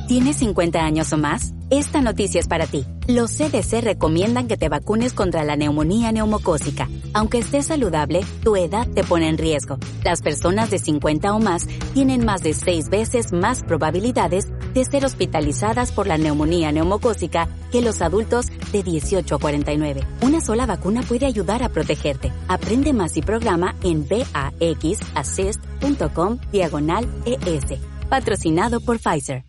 ¿Tienes 50 años o más? Esta noticia es para ti. Los CDC recomiendan que te vacunes contra la neumonía neumocócica. Aunque estés saludable, tu edad te pone en riesgo. Las personas de 50 o más tienen más de 6 veces más probabilidades de ser hospitalizadas por la neumonía neumocócica que los adultos de 18 a 49. Una sola vacuna puede ayudar a protegerte. Aprende más y programa en baxassist.com/ES. Patrocinado por Pfizer.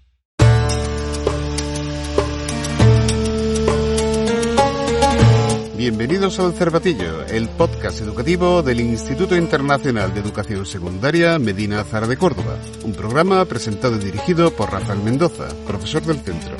Bienvenidos al Cervatillo, el podcast educativo del Instituto Internacional de Educación Secundaria Medina Azara de Córdoba, un programa presentado y dirigido por Rafael Mendoza, profesor del centro.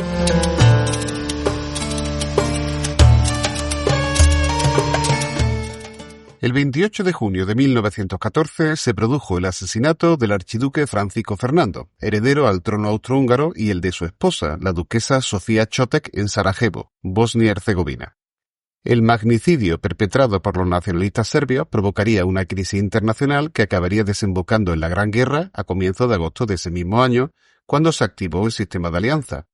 El 28 de junio de 1914 se produjo el asesinato del archiduque Francisco Fernando, heredero al trono austrohúngaro, y el de su esposa, la duquesa Sofía Chotek, en Sarajevo, Bosnia-Herzegovina. El magnicidio perpetrado por los nacionalistas serbios provocaría una crisis internacional que acabaría desembocando en la Gran Guerra a comienzos de agosto de ese mismo año, cuando se activó el sistema de alianza.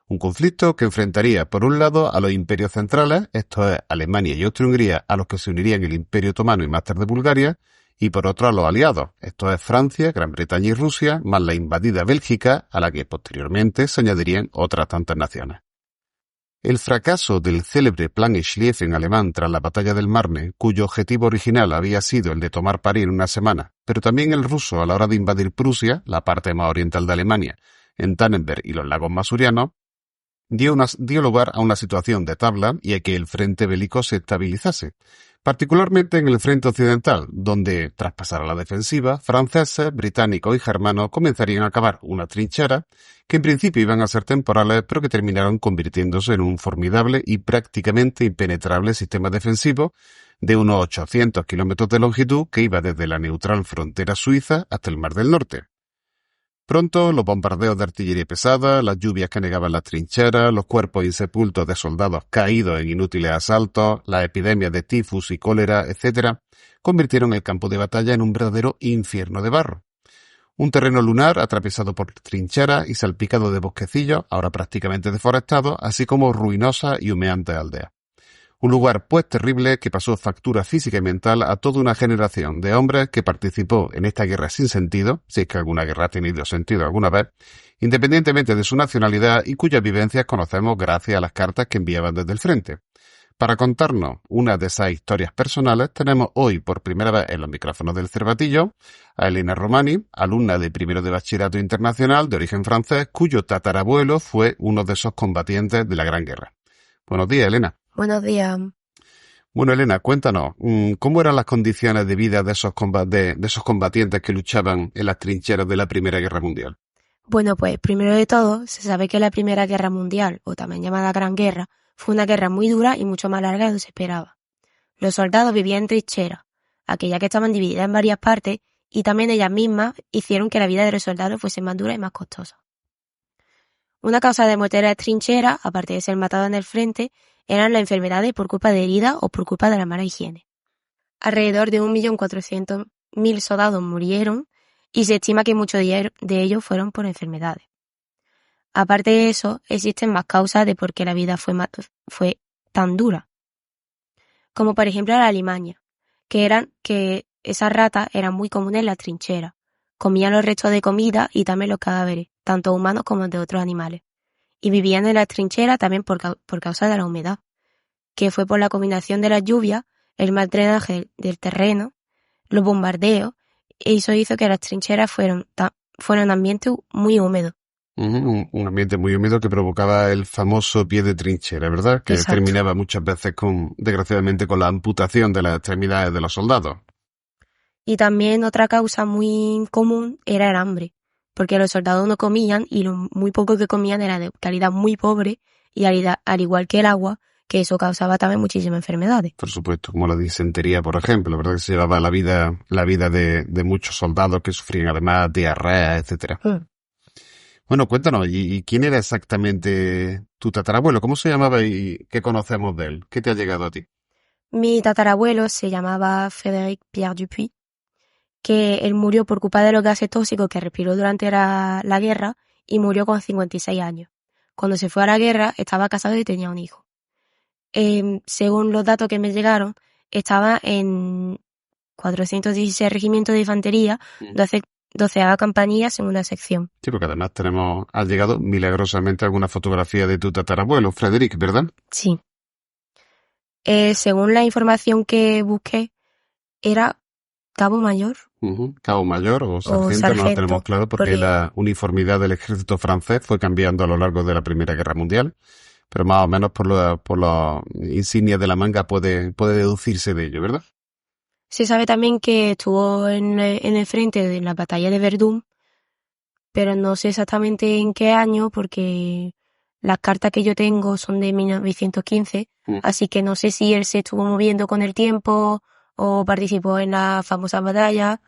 Un conflicto que enfrentaría, por un lado, a los imperios centrales, esto es, Alemania y Austria-Hungría, a los que se unirían el Imperio Otomano y más tarde Bulgaria, y por otro a los aliados, esto es, Francia, Gran Bretaña y Rusia, más la invadida Bélgica, a la que posteriormente se añadirían otras tantas naciones. El fracaso del célebre Plan Schlieffen alemán tras la batalla del Marne, cuyo objetivo original había sido el de tomar París en una semana, pero también el ruso a la hora de invadir Prusia, la parte más oriental de Alemania, en Tannenberg y los lagos masurianos, dio lugar a una situación de tabla y a que el frente bélico se estabilizase, particularmente en el frente occidental, donde, tras pasar a la defensiva, franceses, británicos y germanos comenzarían a cavar una trinchera que en principio iban a ser temporales, pero que terminaron convirtiéndose en un formidable y prácticamente impenetrable sistema defensivo de unos 800 kilómetros de longitud que iba desde la neutral frontera suiza hasta el Mar del Norte. Pronto, los bombardeos de artillería pesada, las lluvias que negaban las trincheras, los cuerpos insepultos de soldados caídos en inútiles asaltos, las epidemias de tifus y cólera, etc., convirtieron el campo de batalla en un verdadero infierno de barro. Un terreno lunar atravesado por trincheras y salpicado de bosquecillos, ahora prácticamente deforestados, así como ruinosas y humeantes aldeas. Un lugar pues terrible que pasó factura física y mental a toda una generación de hombres que participó en esta guerra sin sentido, si es que alguna guerra ha tenido sentido alguna vez, independientemente de su nacionalidad, y cuyas vivencias conocemos gracias a las cartas que enviaban desde el frente. Para contarnos una de esas historias personales, tenemos hoy por primera vez en los micrófonos del Cervatillo a Elena Romani, alumna de primero de Bachillerato Internacional de origen francés, cuyo tatarabuelo fue uno de esos combatientes de la Gran Guerra. Buenos días, Elena. Buenos días. Bueno, Elena, cuéntanos, ¿cómo eran las condiciones de vida de esos combatientes que luchaban en las trincheras de la Primera Guerra Mundial? Bueno, pues primero de todo, se sabe que la Primera Guerra Mundial, o también llamada Gran Guerra, fue una guerra muy dura y mucho más larga de lo que se esperaba. Los soldados vivían en trincheras, aquellas que estaban divididas en varias partes, y también ellas mismas hicieron que la vida de los soldados fuese más dura y más costosa. Una causa de muerte de las trincheras, aparte de ser matado en el frente, eran las enfermedades por culpa de heridas o por culpa de la mala higiene. Alrededor de 1.400.000 soldados murieron y se estima que muchos de ellos fueron por enfermedades. Aparte de eso, existen más causas de por qué la vida fue tan dura. Como por ejemplo la limaña, que esas ratas eran muy comunes en las trincheras. Comían los restos de comida y también los cadáveres, tanto humanos como de otros animales. Y vivían en las trincheras también por causa de la humedad, que fue por la combinación de las lluvias, el mal drenaje del terreno, los bombardeos, y eso hizo que las trincheras fueran un ambiente muy húmedo. Un ambiente muy húmedo que provocaba el famoso pie de trinchera, ¿verdad? Que Exacto. terminaba muchas veces desgraciadamente, con la amputación de las extremidades de los soldados. Y también otra causa muy común era el hambre, porque los soldados no comían y lo muy poco que comían era de calidad muy pobre y al igual que el agua, que eso causaba también muchísimas enfermedades. Por supuesto, como la disentería, por ejemplo, ¿verdad? Que se llevaba la vida de muchos soldados que sufrían además diarrea, etcétera. Bueno, cuéntanos, ¿y quién era exactamente tu tatarabuelo? ¿Cómo se llamaba y qué conocemos de él? ¿Qué te ha llegado a ti? Mi tatarabuelo se llamaba Frédéric Pierre Dupuy, que él murió por culpa de los gases tóxicos que respiró durante la guerra y murió con 56 años. Cuando se fue a la guerra, estaba casado y tenía un hijo. Según los datos que me llegaron, estaba en 416 regimientos de infantería, 12ª compañía, segunda sección. Sí, porque además ha llegado milagrosamente alguna fotografía de tu tatarabuelo, Frederic, ¿verdad? Sí. Según la información que busqué, era cabo mayor. Cabo mayor o sargento, no lo tenemos claro porque la uniformidad del ejército francés fue cambiando a lo largo de la Primera Guerra Mundial, pero más o menos por las insignias de la manga puede deducirse de ello, ¿verdad? Se sabe también que estuvo en el frente de la batalla de Verdún, pero no sé exactamente en qué año porque las cartas que yo tengo son de 1915, así que no sé si él se estuvo moviendo con el tiempo o participó en la famosa batalla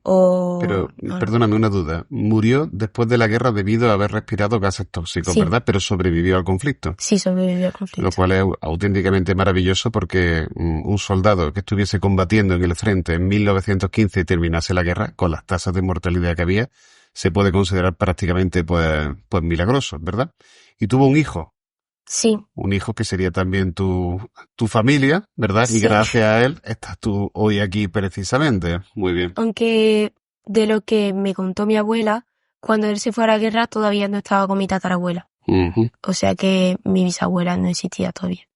o... Pero, perdóname una duda, murió después de la guerra debido a haber respirado gases tóxicos, sí, ¿verdad? Pero sobrevivió al conflicto. Sí, sobrevivió al conflicto. Lo cual es auténticamente maravilloso porque un soldado que estuviese combatiendo en el frente en 1915 y terminase la guerra, con las tasas de mortalidad que había, se puede considerar prácticamente pues milagroso, ¿verdad? Y tuvo un hijo. Sí. Un hijo que sería también tu familia, ¿verdad? Sí. Y gracias a él estás tú hoy aquí precisamente. Muy bien. Aunque de lo que me contó mi abuela, cuando él se fue a la guerra todavía no estaba con mi tatarabuela. O sea que mi bisabuela no existía todavía.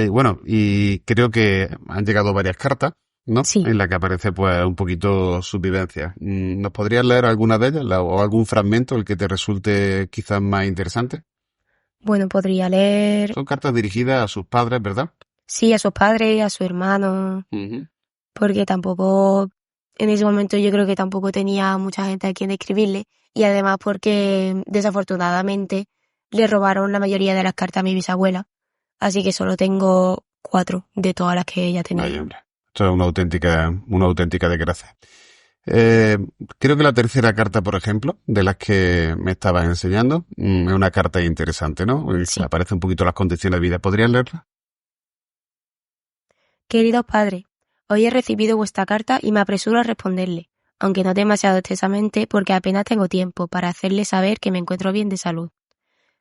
Bueno, y creo que han llegado varias cartas, ¿no? Sí. En la que aparece pues un poquito su vivencia. ¿Nos podrías leer alguna de ellas o algún fragmento el que te resulte quizás más interesante? Bueno, podría leer... Son cartas dirigidas a sus padres, ¿verdad? Sí, a sus padres, a su hermano, porque tampoco, en ese momento yo creo que tampoco tenía mucha gente a quien escribirle, y además porque desafortunadamente le robaron la mayoría de las cartas a mi bisabuela, así que solo tengo 4 de todas las que ella tenía. Ay, hombre, esto es una auténtica desgracia. Creo que la tercera carta, por ejemplo, de las que me estabas enseñando, es una carta interesante, ¿no? Sí. Aparecen un poquito las condiciones de vida. ¿Podrías leerla? Queridos padres, hoy he recibido vuestra carta y me apresuro a responderle, aunque no demasiado extensamente porque apenas tengo tiempo para hacerle saber que me encuentro bien de salud.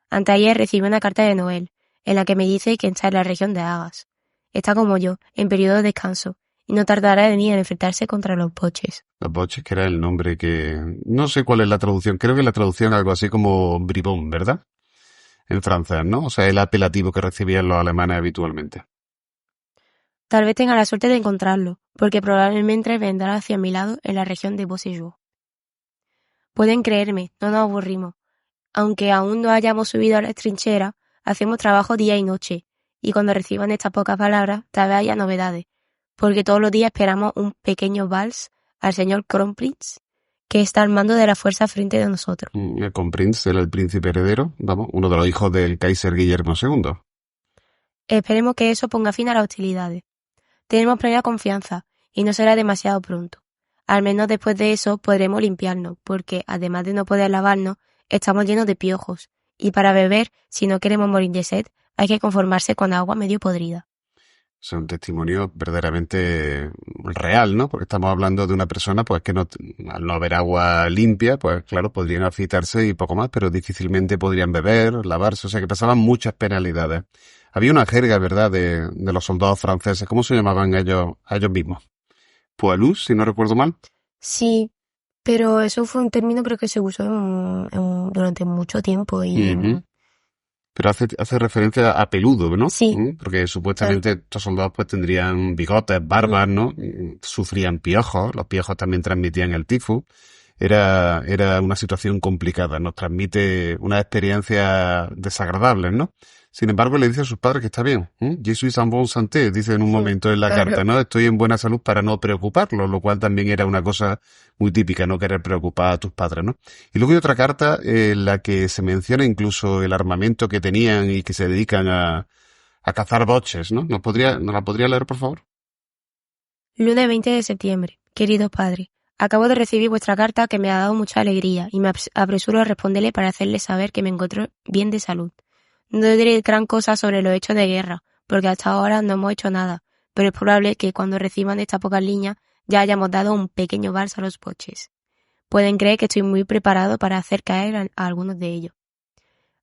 Anteayer recibí una carta de Noel, en la que me dice que está en la región de Agas. Está como yo, en periodo de descanso, y no tardará de mí en enfrentarse contra los boches. Los boches, que era el nombre que... No sé cuál es la traducción, creo que la traducción es algo así como bribón, ¿verdad? En francés, ¿no? O sea, el apelativo que recibían los alemanes habitualmente. Tal vez tenga la suerte de encontrarlo, porque probablemente vendrá hacia mi lado en la región de Beausejour. Pueden creerme, no nos aburrimos. Aunque aún no hayamos subido a la trinchera, hacemos trabajo día y noche, y cuando reciban estas pocas palabras, tal vez haya novedades, porque todos los días esperamos un pequeño vals al señor Kronprinz, que está al mando de la fuerza frente de nosotros. El Kronprinz era el príncipe heredero, vamos, uno de los hijos del Kaiser Guillermo II. Esperemos que eso ponga fin a las hostilidades. Tenemos plena confianza, y no será demasiado pronto. Al menos después de eso podremos limpiarnos, porque además de no poder lavarnos, estamos llenos de piojos, y para beber, si no queremos morir de sed, hay que conformarse con agua medio podrida. Es un testimonio verdaderamente real, ¿no? Porque estamos hablando de una persona pues que no, al no haber agua limpia, pues claro, podrían afeitarse y poco más, pero difícilmente podrían beber, lavarse, o sea que pasaban muchas penalidades. Había una jerga, ¿verdad?, de los soldados franceses. ¿Cómo se llamaban ellos a ellos mismos? Poilus, si no recuerdo mal. Sí, pero eso fue un término creo que se usó durante mucho tiempo y... Pero hace referencia a peludo, ¿no? Sí. Porque supuestamente estos soldados pues tendrían bigotes, barbas, ¿no? Sufrían piojos, los piojos también transmitían el tifus. Era una situación complicada, nos transmite una experiencia desagradable, ¿no? Sin embargo, le dice a sus padres que está bien. Je suis en bonne santé, dice en un momento en la carta, ¿no? Estoy en buena salud para no preocuparlos, lo cual también era una cosa muy típica, no querer preocupar a tus padres, ¿no? Y luego hay otra carta en la que se menciona incluso el armamento que tenían y que se dedican a cazar boches, ¿no? ¿Nos la podría leer, por favor? Lunes 20 de septiembre. Queridos padres, acabo de recibir vuestra carta que me ha dado mucha alegría y me apresuro a responderle para hacerles saber que me encuentro bien de salud. No diré gran cosa sobre los hechos de guerra, porque hasta ahora no hemos hecho nada, pero es probable que cuando reciban estas pocas líneas ya hayamos dado un pequeño vals a los boches. pueden creer que estoy muy preparado para hacer caer a algunos de ellos.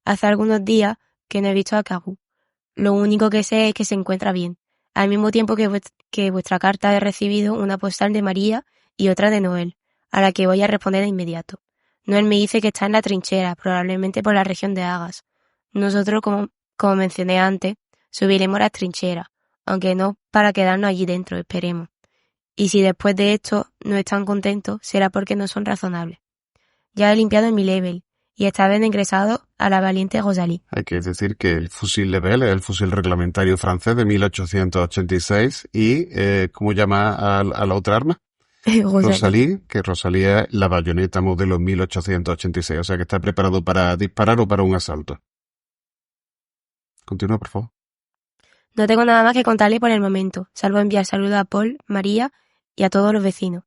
Hace algunos días que no he visto a Kabu. Lo único que sé es que se encuentra bien. Al mismo tiempo que vuestra carta he recibido una postal de María y otra de Noel, a la que voy a responder de inmediato. Noel me dice que está en la trinchera, probablemente por la región de Agas. Nosotros, como mencioné antes, subiremos a las trincheras, aunque no para quedarnos allí dentro, esperemos. Y si después de esto no están contentos, será porque no son razonables. Ya he limpiado mi level y esta vez he ingresado a la valiente Rosalie. Hay que decir que el fusil Lebel es el fusil reglamentario francés de 1886 y, ¿cómo llama a la otra arma? Rosalie, que Rosalie es la bayoneta modelo 1886, o sea que está preparado para disparar o para un asalto. Continúa, por favor. No tengo nada más que contarle por el momento, salvo enviar saludos a Paul, María y a todos los vecinos.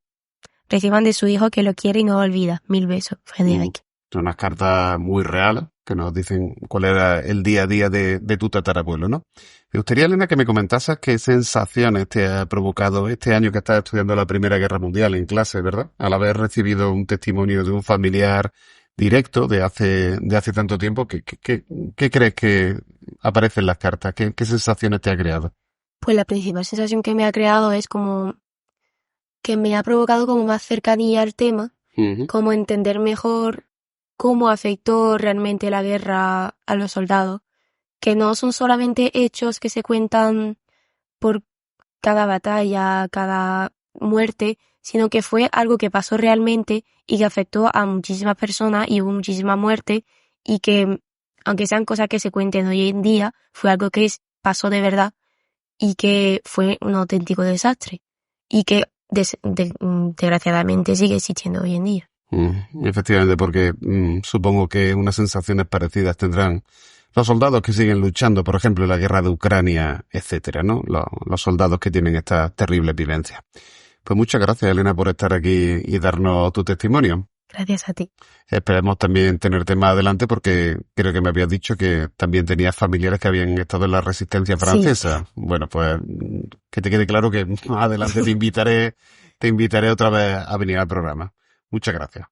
Reciban de su hijo que lo quiere y no lo olvida. 1000 besos, Frederick. Son unas cartas muy reales que nos dicen cuál era el día a día de tu tatarabuelo, ¿no? Me gustaría, Elena, que me comentases qué sensaciones te ha provocado este año que estás estudiando la Primera Guerra Mundial en clase, ¿verdad? Al haber recibido un testimonio de un familiar directo de hace tanto tiempo, ¿qué crees que aparece en las cartas? ¿Qué sensaciones te ha creado? Pues la principal sensación que me ha creado es como que me ha provocado como más cercanía al tema, como entender mejor cómo afectó realmente la guerra a los soldados, que no son solamente hechos que se cuentan por cada batalla, cada muerte, sino que fue algo que pasó realmente y que afectó a muchísimas personas y hubo muchísima muerte y que, aunque sean cosas que se cuenten hoy en día, fue algo que pasó de verdad y que fue un auténtico desastre y que desgraciadamente sigue existiendo hoy en día. Efectivamente, porque supongo que unas sensaciones parecidas tendrán los soldados que siguen luchando, por ejemplo, en la guerra de Ucrania, etcétera, ¿no? Los soldados que tienen esta terrible vivencia. Pues muchas gracias, Elena, por estar aquí y darnos tu testimonio. Gracias a ti. Esperemos también tenerte más adelante porque creo que me habías dicho que también tenías familiares que habían estado en la resistencia francesa. Sí. Bueno, pues que te quede claro que más adelante te invitaré otra vez a venir al programa. Muchas gracias.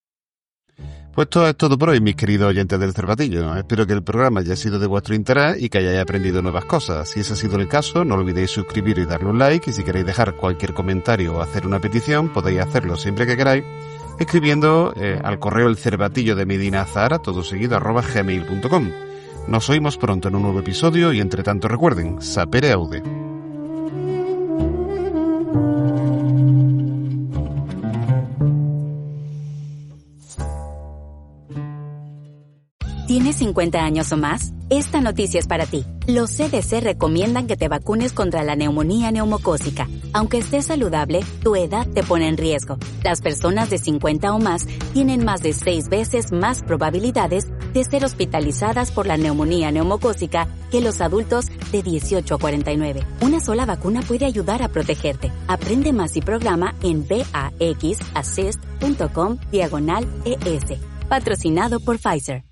Pues esto es todo por hoy, mis queridos oyentes del Cervatillo. Espero que el programa haya sido de vuestro interés y que hayáis aprendido nuevas cosas. Si ese ha sido el caso, no olvidéis suscribiros y darle un like. Y si queréis dejar cualquier comentario o hacer una petición, podéis hacerlo siempre que queráis, escribiendo al correo elcervatillodemedinazahara, todo seguido, @gmail.com. Nos oímos pronto en un nuevo episodio y entre tanto recuerden, sapere aude. ¿Tienes 50 años o más? Esta noticia es para ti. Los CDC recomiendan que te vacunes contra la neumonía neumocócica. Aunque estés saludable, tu edad te pone en riesgo. Las personas de 50 o más tienen más de 6 veces más probabilidades de ser hospitalizadas por la neumonía neumocócica que los adultos de 18 a 49. Una sola vacuna puede ayudar a protegerte. Aprende más y programa en vaxassist.com/ES. Patrocinado por Pfizer.